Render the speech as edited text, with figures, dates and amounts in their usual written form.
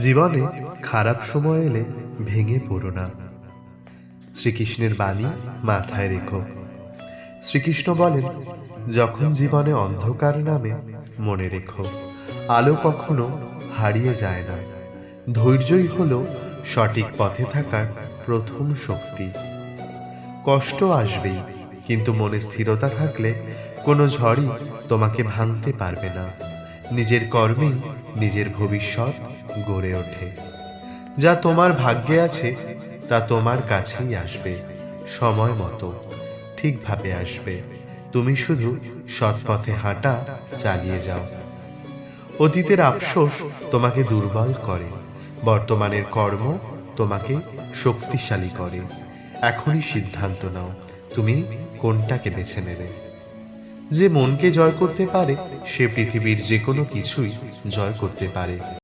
জীবনে খারাপ সময় এলে ভেঙে পড়ো না। শ্রীকৃষ্ণের বাণী মাথায় রেখো। শ্রীকৃষ্ণ বলেন, যখন জীবনে অন্ধকার নামে মনে রেখো, আলো কখনো হারিয়ে যায় না। ধৈর্যই হলো সঠিক পথে থাকার প্রথম শক্তি। কষ্ট আসবেই, কিন্তু মনে স্থিরতা থাকলে কোনো ঝড়ই তোমাকে ভাঙতে পারবে না। নিজের কর্মেই নিজের ভবিষ্যৎ গড়ে ওঠে। যা তোমার ভাগ্যে আছে তা তোমার কাছেই আসবে, সময় মতো ঠিকভাবে আসবে। তুমি শুধু সৎ পথে হাঁটা চালিয়ে যাও। অতীতের আফসোস তোমাকে দুর্বল করে, বর্তমানের কর্ম তোমাকে শক্তিশালী করে। এখনই সিদ্ধান্ত নাও, তুমি কোনটাকে বেছে নেবে। যে মনকে জয় করতে পারে সে পৃথিবীর যে কোনো কিছুই জয় করতে পারে।